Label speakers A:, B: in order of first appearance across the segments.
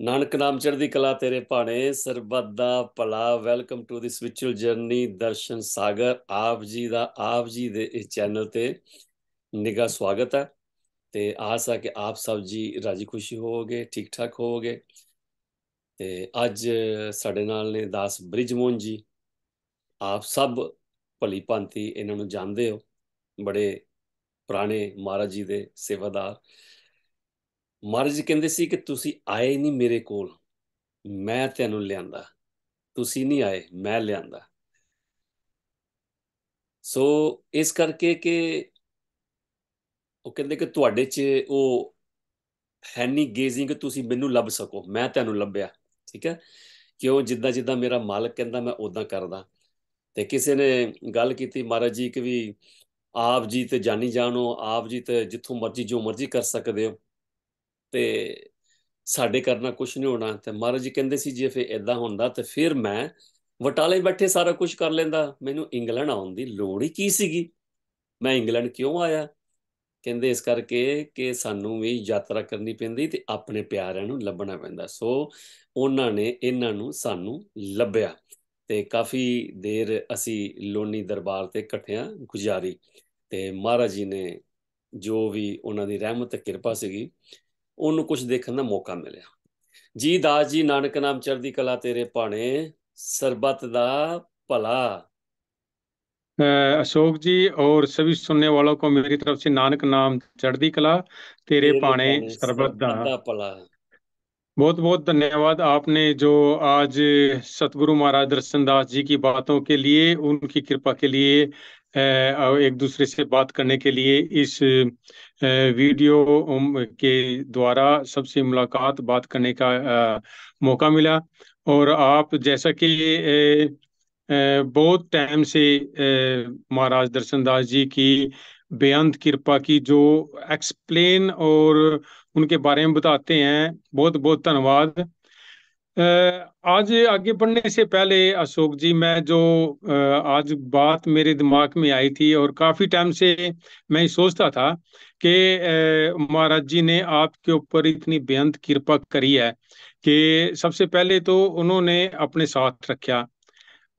A: ਨਾਨਕ ਨਾਮ ਚੜ੍ਹਦੀ ਕਲਾ ਤੇਰੇ ਭਾਣੇ ਸਰਬੱਤ ਦਾ ਭਲਾ। Welcome to the spiritual journey ਦਰਸ਼ਨ ਸਾਗਰ। ਆਪ ਜੀ ਦੇ ਇਸ ਚੈਨਲ ਤੇ ਨਿੱਘਾ ਸਵਾਗਤ ਹੈ ਤੇ ਆਸ ਹੈ ਕਿ ਆਪ ਸਭ ਜੀ ਰਾਜੀ ਖੁਸ਼ੀ ਹੋਵੋਗੇ, ਠੀਕ ਠਾਕ ਹੋਵੋਗੇ। ਤੇ ਅੱਜ ਸਾਡੇ ਨਾਲ ਨੇ ਦਾਸ ਬ੍ਰਿਜਮੋਹਨ ਜੀ। ਆਪ ਸਭ ਭਲੀ ਭਾਂਤੀ ਇਹਨਾਂ ਨੂੰ ਜਾਣਦੇ ਹੋ, ਬੜੇ ਪੁਰਾਣੇ ਮਹਾਰਾਜ ਜੀ ਦੇ ਸੇਵਾਦਾਰ। ਮਹਾਰਾਜ ਜੀ ਕਹਿੰਦੇ ਸੀ ਕਿ ਤੁਸੀਂ ਆਏ ਨਹੀਂ ਮੇਰੇ ਕੋਲ, ਮੈਂ ਤੈਨੂੰ ਲਿਆਂਦਾ। ਤੁਸੀਂ ਨਹੀਂ ਆਏ, ਮੈਂ ਲਿਆਂਦਾ। ਸੋ ਇਸ ਕਰਕੇ ਕਿ ਉਹ ਕਹਿੰਦੇ ਕਿ ਤੁਹਾਡੇ 'ਚ ਉਹ ਹੈ ਨਹੀਂ ਗੇਜ਼ਿੰਗ ਕਿ ਤੁਸੀਂ ਮੈਨੂੰ ਲੱਭ ਸਕੋ, ਮੈਂ ਤੁਹਾਨੂੰ ਲੱਭਿਆ। ਠੀਕ ਹੈ, ਕਿਉਂ? ਜਿੱਦਾਂ ਜਿੱਦਾਂ ਮੇਰਾ ਮਾਲਕ ਕਹਿੰਦਾ ਮੈਂ ਉਦਾਂ ਕਰਦਾ। ਤੇ ਕਿਸੇ ਨੇ ਗੱਲ ਕੀਤੀ ਮਹਾਰਾਜ ਜੀ ਕਿ ਵੀ ਆਪ ਜੀ ਤੇ ਜਾਣੀ ਜਾਣੋ, ਆਪ ਜੀ ਤੇ ਜਿੱਥੋਂ ਮਰਜੀ ਜੋ ਮਰਜੀ ਕਰ ਸਕਦੇ ਹੋ ਤੇ ਸਾਡੇ ਕਰਨਾ ਕੁਝ ਨਹੀਂ ਹੋਣਾ। ਤੇ ਮਹਾਰਾਜ ਜੀ ਕਹਿੰਦੇ ਸੀ ਜੇ ਫਿਰ ਇਦਾਂ ਹੁੰਦਾ ਤੇ ਫਿਰ ਮੈਂ ਵਟਾਲੇ ਬੈਠੇ ਸਾਰਾ ਕੁਝ ਕਰ ਲੈਂਦਾ, ਮੈਨੂੰ ਇੰਗਲੈਂਡ ਆਉਣ ਦੀ ਲੋੜ ਹੀ ਕੀ ਸੀਗੀ। ਮੈਂ ਇੰਗਲੈਂਡ ਕਿਉਂ ਆਇਆ? ਕਹਿੰਦੇ ਇਸ ਕਰਕੇ ਕਿ ਸਾਨੂੰ ਵੀ ਯਾਤਰਾ ਕਰਨੀ ਪੈਂਦੀ ਤੇ ਆਪਣੇ ਪਿਆਰਿਆਂ ਨੂੰ ਲੱਭਣਾ ਪੈਂਦਾ। ਸੋ ਉਹਨਾਂ ਨੇ ਇਹਨਾਂ ਨੂੰ ਸਾਨੂੰ ਲੱਭਿਆ ਤੇ ਕਾਫੀ ਦੇਰ ਅਸੀਂ ਲੋਨੀ ਦਰਬਾਰ ਤੇ ਇਕੱਠਿਆਂ ਗੁਜ਼ਾਰੀ ਤੇ ਮਹਾਰਾਜ ਜੀ ਨੇ ਜੋ ਵੀ ਉਹਨਾਂ ਦੀ ਰਹਿਮਤ ਤੇ ਕਿਰਪਾ ਸੀਗੀ ਉਹਨੂੰ ਕੁਝ ਦੇਖਣ ਦਾ ਮੌਕਾ ਮਿਲਿਆ। ਜੀ ਦਾਸ ਜੀ, ਨਾਨਕ ਨਾਮ ਚੜ੍ਹਦੀ ਕਲਾ ਤੇਰੇ ਭਾਣੇ सरबत दा भला।
B: अशोक जी और सभी सुनने वालों को मेरी तरफ से नानक नाम चढ़ती कला तेरे
A: तेरे
B: पाणे
A: भाने
B: सरबत दा।
A: सरबत दा भला।
B: बहुत बहुत धन्यवाद आपने जो आज सतगुरु महाराज दर्शन दास जी की बातों के लिए, उनकी कृपा के लिए, एक दूसरे से बात करने के लिए इस वीडियो के द्वारा सबसे मुलाकात बात करने का मौका मिला। और आप जैसा कि बहुत टाइम से महाराज दर्शन दास जी की बेअंत कृपा की जो एक्सप्लेन और उनके बारे में बताते हैं, बहुत बहुत धन्यवाद। अ, आज आगे बढ़ने से पहले अशोक जी, मैं जो आज बात मेरे दिमाग में आई थी और काफी टाइम से मैं सोचता था कि महाराज जी ने आपके ऊपर इतनी बेअंत कृपा करी है कि सबसे पहले तो उन्होंने अपने साथ रखा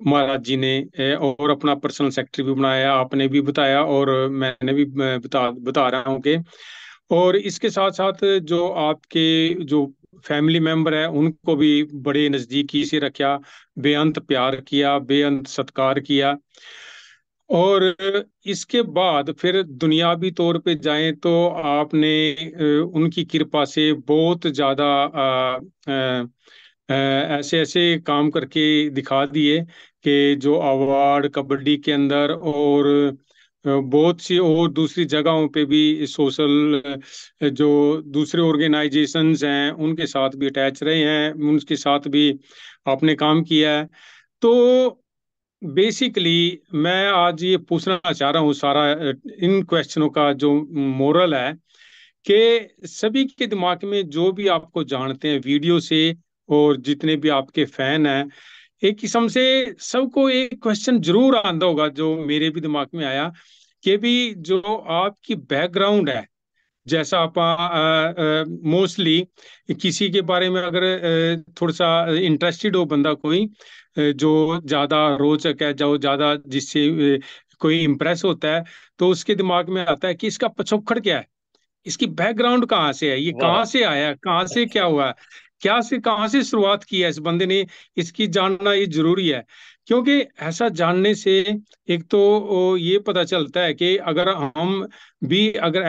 B: महाराज जी ने, और अपना पर्सनल सेक्रेटरी भी बनाया, आपने भी बताया और मैंने भी बता रहा हूँ कि और इसके साथ साथ जो आपके जो फैमिली मेंबर है उनको भी बड़े नजदीकी से रखा, बेअंत प्यार किया, बेअंत सत्कार किया। और इसके बाद फिर दुनियावी तौर पे जाएं तो आपने उनकी कृपा से बहुत ज्यादा ऐसे ऐसे काम करके दिखा दिए कि जो अवार्ड कबड्डी के अंदर और बहुत सी और दूसरी जगहों पे भी सोशल जो दूसरे ऑर्गेनाइजेशंस हैं उनके साथ भी अटैच रहे हैं, उनके साथ भी आपने काम किया है। तो बेसिकली मैं आज ये पूछना चाह रहा हूँ, सारा इन क्वेश्चनों का जो मोरल है कि सभी के दिमाग में जो भी आपको जानते हैं वीडियो से और जितने भी आपके फैन हैं, एक किस्म से सबको एक क्वेश्चन जरूर आंदा होगा जो मेरे भी दिमाग में आया कि भी जो आपकी बैकग्राउंड है, जैसा आप मोस्टली किसी के बारे में अगर थोड़ा सा इंटरेस्टेड हो बंदा कोई, जो ज्यादा रोचक है, जो ज्यादा जिससे कोई इम्प्रेस होता है, तो उसके दिमाग में आता है कि इसका पिछोकड़ क्या है, इसकी बैकग्राउंड कहाँ से है, ये
A: वाह।
B: कहाँ से आया, कहाँ से क्या हुआ है, क्या से कहाँ से शुरुआत की है इस बंदे ने, इसकी जानना ये जरूरी है। क्योंकि ऐसा जानने से एक तो ये पता चलता है कि अगर हम भी अगर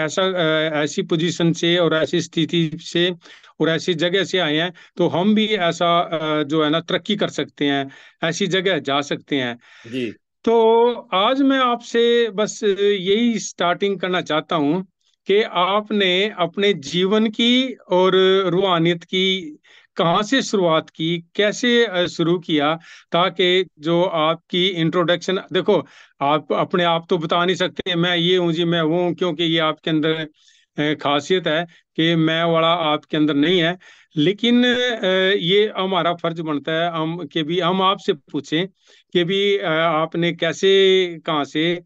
B: ऐसी पोजीशन से और ऐसी स्थिति से और ऐसी जगह से आए हैं तो हम भी ऐसा जो है ना तरक्की कर सकते हैं, ऐसी जगह जा सकते हैं।
A: जी
B: तो आज मैं आपसे बस यही स्टार्टिंग करना चाहता हूं कि आपने अपने जीवन की और रूहानियत की कहाँ से शुरुआत की, कैसे शुरू किया, ताकि जो आपकी इंट्रोडक्शन, देखो आप अपने आप तो बता नहीं सकते मैं ये हूँ जी, मैं वो हूँ, क्योंकि ये आपके अंदर खासियत है कि मैं वाला आपके अंदर नहीं है। लेकिन ये हमारा फर्ज बनता है हम कि भी हम आपसे पूछें कि भी आपने कैसे, कहाँ से,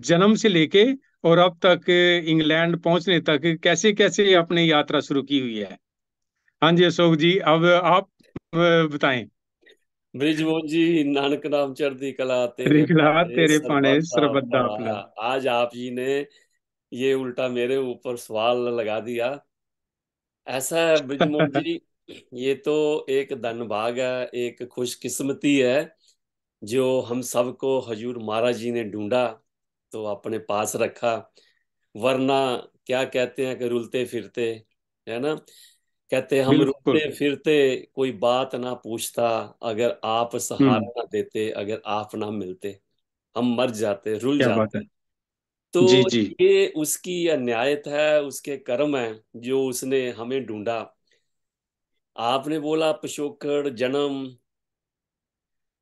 B: जन्म से लेके और अब तक इंग्लैंड पहुंचने तक कैसे कैसे आपने यात्रा शुरू की हुई है। हाँ जी अशोक जी, अब आप बताएं।
A: ब्रिजमोहन जी, नानक नाम चढ़ती कला, तेरे
B: रिखला
A: पाने
B: तेरे पाने
A: सरबत
B: सरबत दा
A: फला।
B: भला।
A: आज आप जी ने ये उल्टा मेरे ऊपर सवाल लगा दिया। ऐसा है ब्रिजमोहन जी, ये तो एक धनभाग है, एक खुशकिस्मती है जो हम सबको हजूर महाराज जी ने ढूंढा तो अपने पास रखा। वरना क्या कहते हैं कि रुलते फिरते, है ना, कहते हम
B: बिल्कुल।
A: रुलते फिरते, कोई बात ना पूछता, अगर आप
B: हम्म।
A: सहारा ना देते, अगर आप ना मिलते, हम मर जाते, रुल
B: क्या बात है।
A: जाते। तो
B: जी जी।
A: ये उसकी अन्यायत है, उसके कर्म है जो उसने हमें ढूंढा। आपने बोला पिछोकड़ जन्म,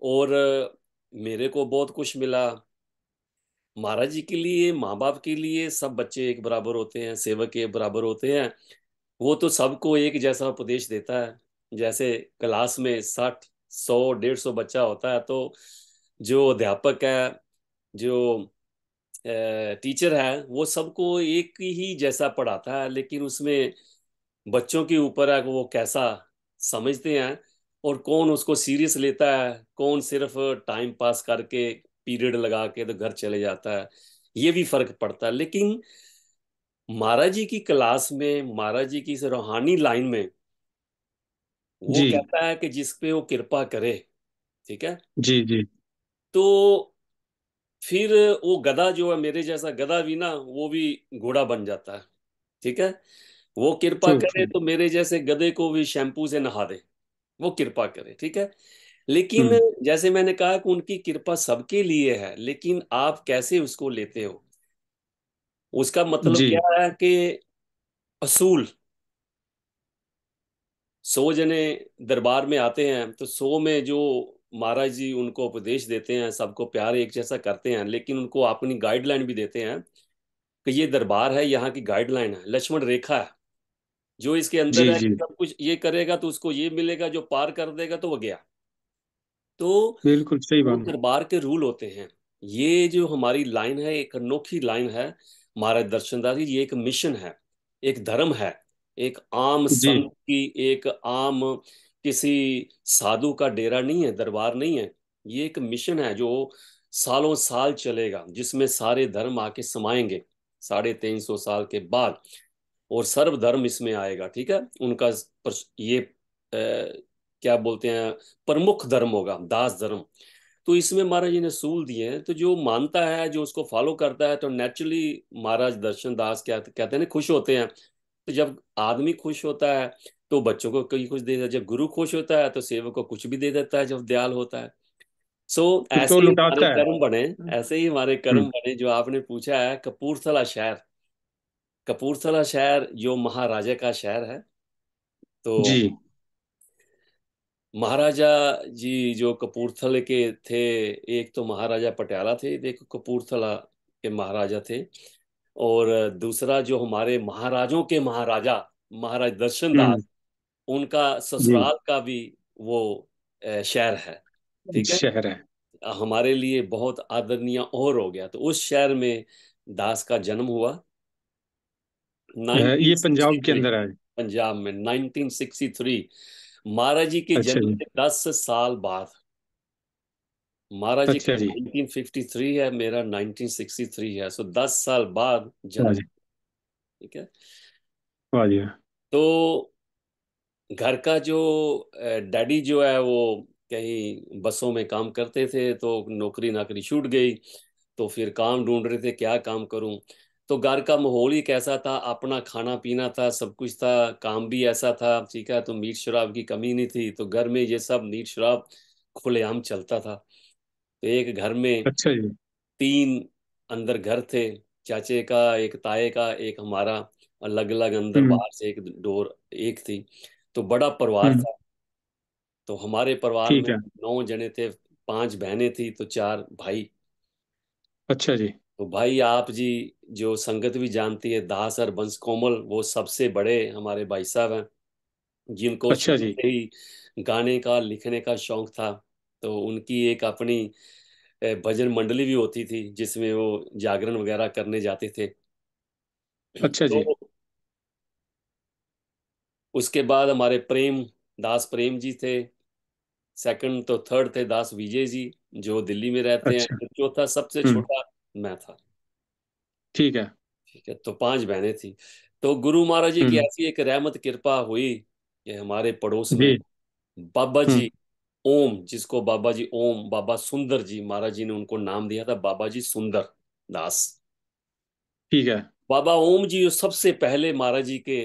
A: और मेरे को बहुत कुछ मिला। महाराज जी के लिए, माँ बाप के लिए सब बच्चे एक बराबर होते हैं, सेवक एक बराबर होते हैं। वो तो सबको एक जैसा उपदेश देता है। जैसे क्लास में 60, 100, 150 बच्चा होता है, तो जो अध्यापक है, जो टीचर है, वो सबको एक ही जैसा पढ़ाता है, लेकिन उसमें बच्चों के ऊपर है कि वो कैसा समझते हैं, और कौन उसको सीरियस लेता है, कौन सिर्फ टाइम पास करके पीरियड लगा के तो घर चले जाता है। ये भी फर्क पड़ता है। लेकिन महाराज जी की क्लास में, महाराज जी की इस रूहानी लाइन में, वो
B: जी
A: कहता है कि जिस पे वो कृपा करे, ठीक है,
B: जी। जी।
A: तो फिर वो गधा जो है, मेरे जैसा गधा भी ना, वो भी घोड़ा बन जाता है, ठीक है। वो कृपा
B: ट्रू
A: करे
B: ट्रू।
A: तो मेरे जैसे गधे को भी शैम्पू से नहा दे, वो कृपा करे, ठीक है। लेकिन
B: हम्म।
A: जैसे मैंने कहा कि उनकी कृपा सबके लिए है, लेकिन आप कैसे उसको लेते हो, उसका मतलब
B: जी
A: क्या है कि असूल 100 जने दरबार में आते हैं, तो 100 में जो महाराज जी उनको उपदेश देते हैं, सबको प्यार एक जैसा करते हैं, लेकिन उनको अपनी गाइडलाइन भी देते हैं कि ये दरबार है, यहाँ की गाइडलाइन है, लक्ष्मण रेखा है, जो इसके अंदर
B: जी।
A: है
B: जी।
A: कि सब कुछ ये करेगा तो उसको ये मिलेगा, जो पार कर देगा तो वो गया। तो
B: बिल्कुल सही
A: वो
B: बात है।
A: दरबार के रूल होते हैं। ये जो हमारी लाइन है, एक अनोखी लाइन है महाराज दर्शनदास जी, ये एक मिशन है, एक धर्म है, एक आम
B: जी
A: संत की, एक आम किसी साधु का डेरा नहीं है, दरबार नहीं है। ये एक मिशन है जो सालों साल चलेगा, जिसमें सारे धर्म आके समाएंगे 350 साल के बाद, और सर्वधर्म इसमें आएगा, ठीक है। उनका ये क्या बोलते हैं, प्रमुख धर्म होगा दास धर्म। तो इसमें महाराज जी ने सूल दिए हैं, तो जो मानता है, जो उसको फॉलो करता है, तो नेचुरली महाराज दर्शन दास क्या कहते हैं ना, खुश होते हैं। तो जब आदमी खुश होता है तो बच्चों को कई कुछ दे देता है, जब गुरु खुश होता है तो सेवक को कुछ भी दे देता है, जब दयाल होता है। सो
B: तो
A: ऐसे ही हमारे
B: लुटाता है।
A: कर्म बने, ऐसे ही हमारे कर्म
B: हम्म।
A: बने। जो आपने पूछा है, कपूरथला शहर, कपूरथला शहर जो महाराजा का शहर है। तो
B: जी।
A: महाराजा जी जो कपूरथले के थे, एक तो महाराजा पटियाला थे, देखो कपूरथला के महाराजा थे, और दूसरा जो हमारे महाराजों के महाराजा महाराज दर्शन
B: हम्म।
A: दास, उनका
B: जी।
A: ससुराल का भी वो शहर है, ठीक है।
B: शहर है।
A: हमारे लिए बहुत आदरणीय और हो गया, तो उस शहर में दास का जन्म हुआ
B: ये पंजाब के
A: 1963।
B: अंदर है।
A: पंजाब में 1963, महाराज जी के
B: अच्छा
A: जन्म
B: जी।
A: के 10 साल बाद। महाराज जी का
B: अच्छा जी।
A: 1953 है, मेरा 1963 है, सो 10 साल बाद
B: वाह
A: जन्म,
B: जी।
A: ठीक है।
B: वाह जी।
A: तो घर का जो डैडी जो है वो कहीं बसों में काम करते थे, तो नौकरी नाकरी छूट गई, तो फिर काम ढूंढ रहे थे क्या काम करूं। तो घर का माहौल ही कैसा था, अपना खाना पीना था, सब कुछ था, काम भी ऐसा था, ठीक है, तो मीट शराब की कमी नहीं थी, तो घर में ये सब मीट शराब खुलेआम चलता था। तो एक घर में
B: अच्छा जी।
A: 3 अंदर घर थे, चाचे का, एक ताए का, एक हमारा, अलग अलग अंदर
B: हम्म।
A: बाहर से एक डोर एक थी। तो बड़ा परिवार
B: हम्म।
A: था। तो हमारे परिवार
B: ठीक
A: में
B: है।
A: 9 जने थे, 5 बहनें थी, तो 4 भाई।
B: अच्छा जी।
A: तो भाई आप जी जो संगत भी जानती है, दास और बंस कोमल, वो सबसे बड़े हमारे भाई साहब हैं, जिनको
B: अच्छा
A: शुरू
B: जी।
A: से ही गाने का लिखने का शौक था। तो उनकी एक अपनी भजन मंडली भी होती थी, जिसमें वो जागरण वगैरह करने जाते थे।
B: अच्छा
A: तो
B: जी।
A: उसके बाद हमारे प्रेम दास प्रेम जी थे। सेकंड तो थर्ड थे दास विजय जी, जो दिल्ली में रहते हैं।
B: अच्छा।
A: फिर चौथा सबसे
B: हम्म।
A: छोटा मैं था।
B: ठीक है।
A: ठीक है, तो पांच बहनें थी। तो गुरु महाराज जी की
B: हम्म।
A: ऐसी एक रहमत कृपा हुई कि हमारे पड़ोस में
B: जी।
A: बाबा
B: हम्म।
A: जी ओम, जिसको बाबा जी ओम बाबा सुंदर जी, महाराज जी ने उनको नाम दिया था बाबा जी सुंदर दास।
B: ठीक है।
A: बाबा ओम जी जो सबसे पहले महाराज जी के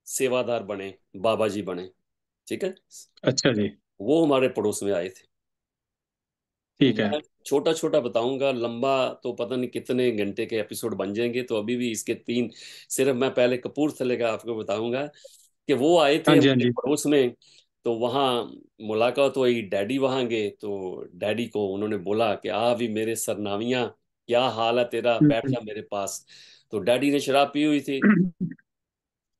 A: सेवादार बने, बाबा जी बने। ठीक है,
B: अच्छा जी।
A: वो हमारे पड़ोस में आए थे। तो
B: ठीक है।
A: मैं छोटा छोटा बताऊंगा, लंबा तो पता नहीं कितने घंटे के एपिसोड बन जाएंगे, तो अभी भी इसके तीन। सिर्फ मैं पहले कपूरथले का आपको बताऊंगा कि वो आए
B: हाँ
A: थे
B: जी, हाँ
A: हमारे
B: जी।
A: पड़ोस में। तो वहाँ मुलाकात हुई, डैडी वहाँ गए तो डैडी को उन्होंने बोला कि आ भी मेरे सरनावियाँ, क्या हाल है तेरा, बैठ
B: हम्म।
A: जा मेरे पास। तो डैडी ने शराब पी हुई थी।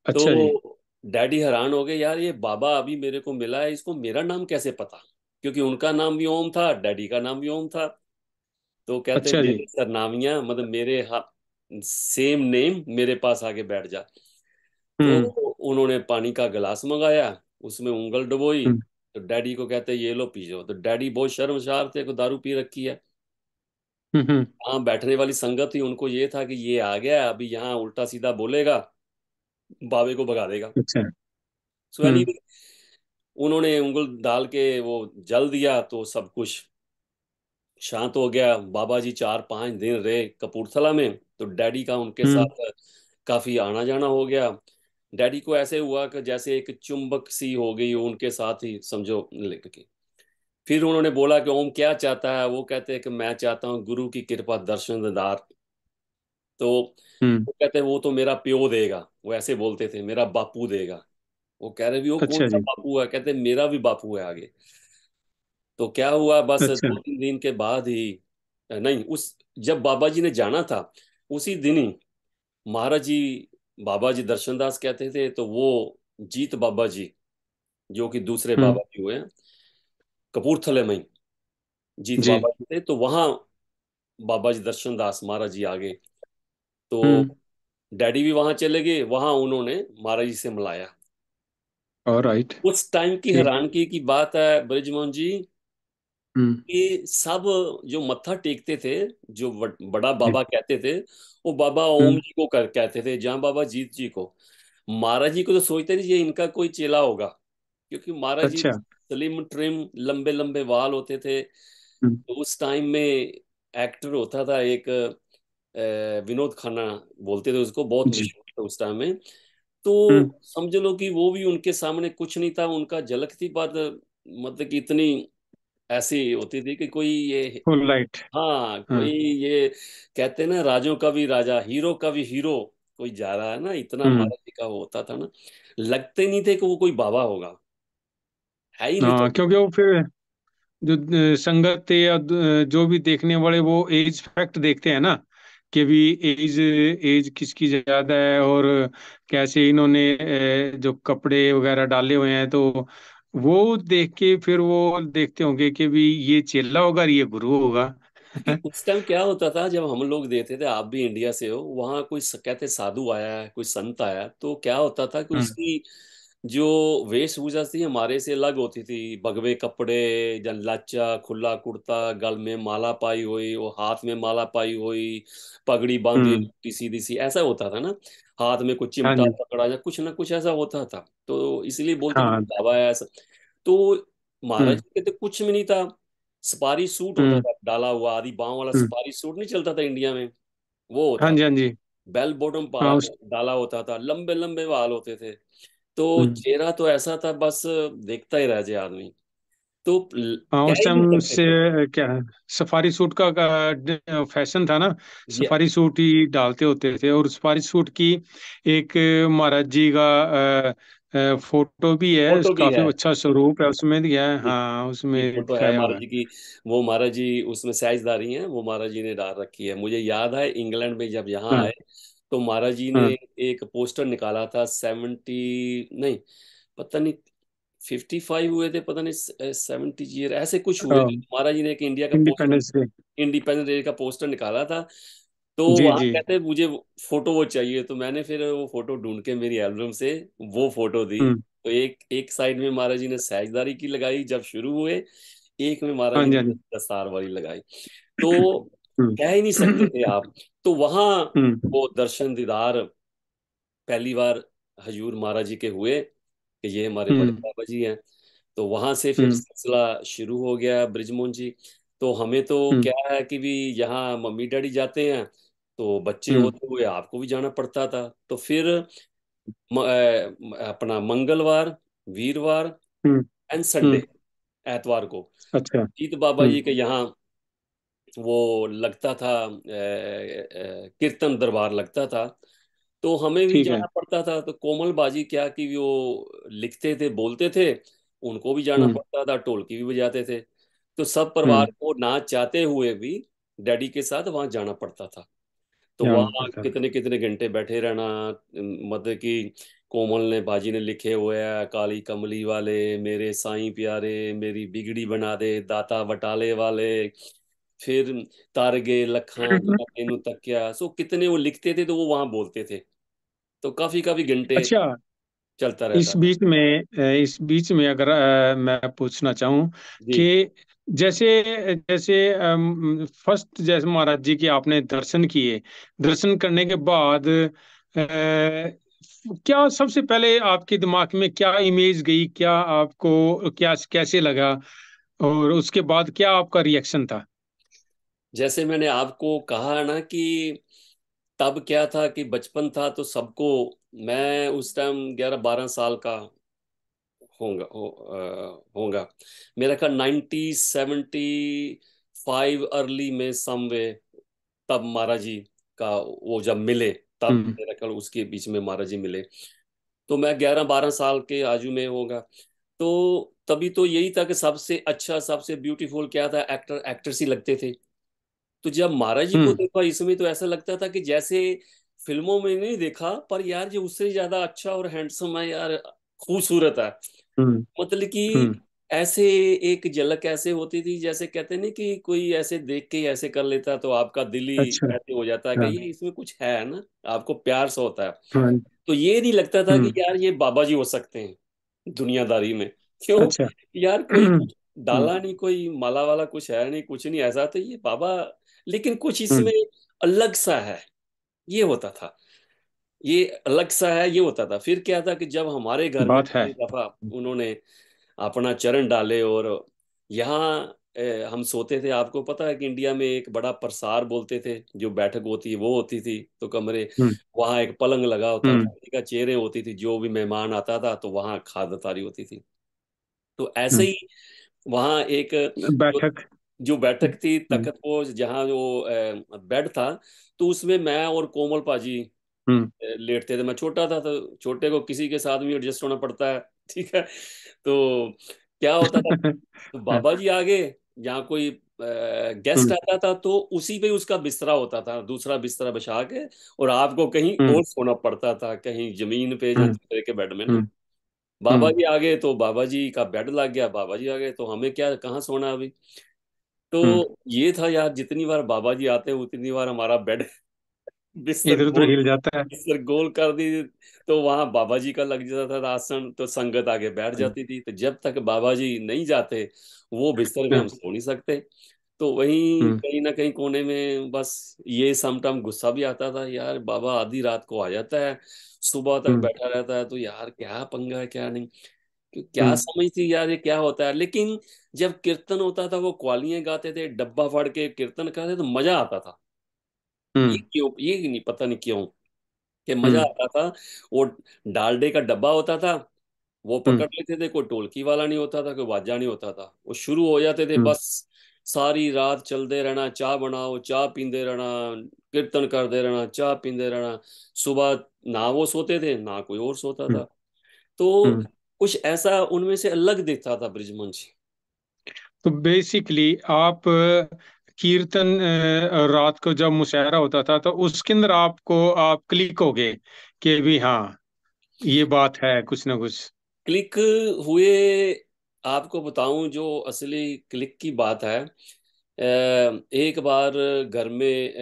B: अच्छा जी।
A: तो डैडी हैरान हो गए, यार ये बाबा अभी मेरे को मिला है, इसको मेरा नाम कैसे पता, क्योंकि उनका नाम भी ओम था, डैडी का नाम भी ओम था। तो कहते
B: अच्छा जी।
A: मेरे सरनामियां मतलब मेरे सेम नेम, मेरे पास आके बैठ जा। तो
B: हम्म।
A: उन्होंने पानी का गिलास मंगाया, उसमें उंगल डुबोई।
B: हम्म।
A: तो डैडी को कहते ये लो पी जाओ। तो डैडी बहुत शर्मसार थे, को दारू पी रखी है।
B: हम्म।
A: हाँ, बैठने वाली संगत थी, उनको ये था कि ये आ गया अभी यहाँ उल्टा सीधा बोलेगा, बाबे को भगा देगा।
B: अच्छा।
A: सो
B: हम्म।
A: एनीवे, उन्होंने उंगल डाल के वो जल दिया तो सब कुछ शांत हो गया। बाबा जी 4-5 दिन रहे कपूरथला में, तो डैडी का उनके
B: हम्म।
A: साथ काफी आना जाना हो गया। डैडी को ऐसे हुआ कि जैसे एक चुंबक सी हो गई हो उनके साथ ही, समझो लेके। फिर उन्होंने बोला कि ओम क्या चाहता है, वो कहते हैं कि मैं चाहता हूँ गुरु की कृपा दर्शन दीदार। तो
B: हम्म।
A: वो कहते हैं वो तो मेरा प्यो देगा, वो ऐसे बोलते थे, मेरा बापू देगा। वो कह रहे भी वो कौन
B: अच्छा
A: सा
B: जी।
A: बापू है, कहते मेरा भी बापू है आगे। तो क्या हुआ, बस
B: अच्छा।
A: 2-3 दिन के बाद ही, नहीं उस, जब बाबा जी ने जाना था उसी दिन ही महाराज जी, बाबा जी दर्शनदास कहते थे, तो वो जीत बाबा जी, जो कि दूसरे
B: हम्म।
A: बाबा जी हुए हैं कपूरथले में ही, जीत
B: जी।
A: बाबा जी थे, तो वहाँ बाबा जी दर्शनदास महाराज जी आ गए। तो
B: हम्म।
A: डैडी भी वहां चले गए, वहां उन्होंने महाराज जी से मिलाया।
B: और राइट।
A: उस टाइम की
B: ठीक।
A: हैरानगी की बात है ब्रिजमोहन जी,
B: हम्म।
A: कि सब जो मत्था टेकते थे, जो बड़ा
B: जी।
A: बाबा कहते थे, वो बाबा ओम
B: हम्म।
A: जी को कहते थे, जहाँ बाबा जीत जी को। महाराज जी को तो सोचते थे ये इनका कोई चेला होगा, क्योंकि महाराज जी
B: अच्छा।
A: स्लिम ट्रिम लंबे लंबे बाल होते थे।
B: हम्म।
A: तो उस टाइम में एक्टर होता था एक, विनोद खन्ना बोलते थे उसको, बहुत
B: जी।
A: मशहूर था उस टाइम में। तो
B: हम्म।
A: समझ लो कि वो भी उनके सामने कुछ नहीं था, उनका झलक थी बात, मतलब कि इतनी ऐसी होती थी कि कोई ये,
B: फुल लाइट।
A: हाँ कोई
B: हाँ।
A: ये, कहते हैं ना राजों का भी राजा, हीरो का भी हीरो कोई जा रहा है ना, इतना
B: हम्म।
A: महाराज जी का वो होता था ना। लगते नहीं थे कि वो कोई बाबा होगा, है ही नहीं तो।
B: हाँ, क्योंकि वो फिर जो संगत थे या जो भी देखने वाले वो एज फैक्ट देखते हैं ना, कि भी एज एज किसकी ज्यादा है, और कैसे इन्होंने जो कपड़े वगैरह डाले हुए हैं, तो वो देख के फिर वो देखते होंगे कि भी ये चेला होगा और ये गुरु होगा।
A: क्योंकि उस टाइम क्या होता था, जब हम लोग देते थे, आप भी इंडिया से हो, वहाँ कोई कहते साधु आया है, कोई संत आया, तो क्या होता था कि
B: हम्म।
A: उसकी जो वेशभूषा थी हमारे से अलग होती थी। भगवे कपड़े, या लाचा खुला कुर्ता, गल में माला पाई हुई, वो हाथ में माला पाई हुई, पगड़ी बांधी
B: हम्म।
A: हुई सीधी सी, ऐसा होता था ना। हाथ में कुछ
B: हाँ
A: चिमटा
B: जी।
A: पकड़ा, या कुछ ना कुछ ऐसा होता था, तो इसलिए बोलते थे
B: हाँ।
A: बाबा है ऐसा। तो महाराज
B: हम्म।
A: जी कहते कुछ भी नहीं था। सफारी सूट होता
B: हम्म।
A: था डाला हुआ, आधी बाहों वाला
B: हम्म।
A: सफारी सूट नहीं चलता था इंडिया में, वो
B: हाँ
A: होता
B: जी,
A: था।
B: हाँ जी।
A: बेल बॉटम
B: हाँ
A: पाला
B: उस
A: डाला होता था, लंबे लंबे बाल होते थे। तो
B: हम्म।
A: चेहरा तो ऐसा था बस देखता ही रह जाए आदमी। तो
B: हाँ,
A: कह
B: उस
A: ही नहीं
B: टाइम
A: सकते
B: से
A: थे।
B: क्या है, सफारी सूट का फैशन था ना।
A: ये
B: सफारी सूट ही डालते होते थे, और सफारी सूट की एक महाराज जी का फोटो भी है,
A: फोटो भी
B: काफी
A: है।
B: अच्छा स्वरूप है उसमें दिया है,
A: ये
B: हाँ
A: ये
B: उसमें
A: फोटो है
B: दिखाया
A: महाराज
B: हुआ है।
A: जी की। वो महाराज जी उसमें साइजदारी हैं, वो महाराज जी ने डाल रखी है। मुझे याद है इंग्लैंड में जब यहाँ
B: हाँ।
A: आए, तो महाराज जी ने
B: हाँ।
A: एक पोस्टर निकाला था, 70 नहीं, पता नहीं 55 हुए थे, पता नहीं 70 ईयर ऐसे कुछ हुए थे। महाराज जी ने एक इंडिया का poster,
B: independence day.
A: Independence day का पोस्टर निकाला था। तो
B: जी
A: वहां
B: जी।
A: कहते मुझे फोटो वो चाहिए, तो मैंने फिर वो फोटो ढूंढ के मेरी एल्बम से वो फोटो दी।
B: हम्म।
A: तो एक एक साइड में महाराज जी ने सहजदारी की लगाई जब शुरू हुए, एक में महाराज
B: हाँ
A: जी
B: जी,
A: ने
B: हाँ जी।
A: दस्तार वाली लगाई। तो
B: हम्म।
A: कह ही नहीं सकते थे आप। तो वहां
B: हम्म।
A: वो दर्शन दीदार पहली बार हजूर महाराज जी के हुए कि ये हमारे बड़े
B: हम्म।
A: बाबा जी हैं। तो वहां से फिर
B: हम्म।
A: सिलसिला शुरू हो गया बृजमोहन जी। तो हमें तो
B: हम्म।
A: क्या है कि भी यहाँ मम्मी डैडी जाते हैं, तो बच्चे
B: हम्म।
A: होते हुए आपको भी जाना पड़ता था। तो फिर अपना मंगलवार, वीरवार
B: हम्म।
A: एंड संडे,
B: हम्म।
A: एतवार को
B: अच्छा।
A: जीत बाबा
B: हम्म।
A: जी के यहाँ वो लगता था, कीर्तन दरबार लगता था। तो हमें भी
B: ठीक है।
A: जाना पड़ता था। तो कोमल बाजी क्या कि वो लिखते थे बोलते थे, उनको भी जाना
B: हम्म।
A: पड़ता था, ढोलकी भी बजाते थे। तो सब परिवार
B: हम्म।
A: को ना चाहते हुए भी डैडी के साथ वहां जाना पड़ता था। तो
B: जाना
A: वहाँ
B: पड़ता था।
A: कितने कितने घंटे बैठे रहना। मतलब कि कोमल ने बाजी ने लिखे हुए है, काली कमली वाले मेरे साईं प्यारे, मेरी बिगड़ी बना दे दाता बटाले वाले, फिर तार गए लखां मैं तेनू तक्या। सो कितने वो लिखते थे तो वो वहां बोलते थे। तो काफी काफी घंटे
B: अच्छा,
A: चलता रहता था।
B: इस बीच में अगर मैं पूछना चाहूँ
A: जी।
B: कि जैसे जैसे फर्स्ट जैसे महाराज जी के आपने दर्शन किए, दर्शन करने के बाद क्या सबसे पहले आपके दिमाग में क्या इमेज गई, क्या आपको क्या कैसे लगा, और उसके बाद क्या आपका रिएक्शन था?
A: जैसे मैंने आपको कहा ना कि तब क्या था कि बचपन था तो सबको, मैं उस टाइम 11-12 साल का होगा मेरा ख्याल 1975 अर्ली में समवे। तब महाराज जी का वो जब मिले, तब
B: हम्म।
A: मेरा ख्याल उसके बीच में महाराज जी मिले। तो मैं 11-12 साल के आजू में होगा। तो तभी तो यही था कि सबसे अच्छा सबसे ब्यूटीफुल क्या था, एक्टर एक्ट्रेस ही लगते थे। तो जब महाराज जी को
B: हम्म।
A: देखा इसमें तो ऐसा लगता था कि जैसे फिल्मों में नहीं देखा, पर यार ये उससे ज्यादा अच्छा और हैंडसम है यार, खूबसूरत है।
B: हम्म।
A: मतलब कि
B: हम्म।
A: ऐसे एक झलक ऐसे होती थी जैसे कहते नहीं कि कोई ऐसे देख के ही ऐसे कर लेता तो आपका दिल ही
B: अच्छा।
A: ऐसे हो जाता है कि
B: हाँ।
A: ये इसमें कुछ है ना, आपको प्यार सा होता है।
B: हाँ।
A: तो ये नहीं लगता था कि
B: हम्म।
A: यार ये बाबा जी हो सकते हैं दुनियादारी में। क्यों?
B: अच्छा।
A: यार कोई
B: हम्म।
A: कुछ डाला नहीं, कोई माला वाला कुछ है नहीं, कुछ नहीं ऐसा, तो ये बाबा, लेकिन कुछ
B: हम्म।
A: इसमें अलग सा है, ये होता था। ये अलग सा है, ये होता था। फिर क्या था कि जब हमारे घर में
B: बात है।
A: पहली दफा उन्होंने अपना चरण डाले, और यहाँ हम सोते थे, आपको पता है कि इंडिया में एक बड़ा प्रसार बोलते थे, जो बैठक होती है वो होती थी, तो कमरे,
B: हम्म।
A: वहाँ एक पलंग लगा होता था,
B: हम्म।
A: ठीक है, चेयरें होती थी, जो भी मेहमान आता था तो वहाँ खातिरदारी होती थी। तो ऐसे
B: हम्म।
A: ही वहाँ एक जो
B: बैठक।
A: जो बैठक थी,
B: हम्म।
A: तखत पोष, जहाँ जो बेड था, तो उसमें मैं और कोमल पाजी
B: हम्म।
A: लेटते थे। मैं छोटा था तो छोटे को किसी के साथ भी एडजस्ट होना पड़ता है, ठीक है। तो क्या होता था, तो बाबा जी आगे, यहाँ कोई गेस्ट
B: हम्म।
A: आता था तो उसी पे उसका बिस्तरा होता था, दूसरा बिस्तरा बिछा के, और आपको कहीं
B: हम्म।
A: और सोना पड़ता था, कहीं जमीन पे या
B: हम्म।
A: दूसरे के बेड में ना।
B: हम्म।
A: बाबा
B: हम्म।
A: जी आ गए तो बाबा जी का बेड लग गया, बाबा जी आ गए तो हमें क्या कहाँ सोना अभी।
B: हम्म।
A: तो ये था यार, जितनी बार बाबा जी आते उतनी बार हमारा बेड बिस्तर
B: इधर उधर
A: गोल
B: हिल जाता है।
A: बिस्तर गोल कर दी। तो वहां बाबा जी का लग जाता था आसन, तो संगत आगे बैठ
B: हम्म।
A: जाती थी। तो जब तक बाबा जी नहीं जाते वो बिस्तर में हम
B: हम्म।
A: सो नहीं सकते। तो वहीं
B: हम्म।
A: कहीं ना कहीं कोने में बस ये समटाइम गुस्सा भी आता था, यार बाबा आधी रात को आ जाता है, सुबह तक
B: हम्म।
A: बैठा रहता है, तो यार क्या पंगा है क्या नहीं। क्या
B: हम्म।
A: समझ थी यार ये क्या होता है। लेकिन जब कीर्तन होता था, वो ग्वालियां गाते थे, डब्बा फाड़ के कीर्तन करते, तो मजा आता था। ये
B: हम्म।
A: क्यों, ये नहीं पता नहीं क्यों कि मजा
B: हम्म।
A: आता था। वो डालडे का डब्बा होता था, वो
B: हम्म।
A: पकड़ लेते थे, कोई ढोलकी वाला नहीं होता था, कोई बाजा नहीं होता था, वो शुरू हो जाते थे
B: हम्म।
A: बस। सारी रात चलते रहना, चाय बनाओ, चाय पींदे रहना, कीर्तन करते रहना, चाय पींदे रहना। सुबह ना वो सोते थे ना कोई और सोता था।
B: हम्म।
A: तो
B: हम्म।
A: कुछ ऐसा उनमें से अलग दिखता था बृजमोहन जी।
B: तो बेसिकली आप कीर्तन रात को जब मुशायरा होता था तो उसके अंदर आप क्लिक हो गए कि भी हाँ, ये बात है कुछ ना कुछ।
A: क्लिक हुए, आपको बताऊं जो असली क्लिक की बात है। एक बार घर में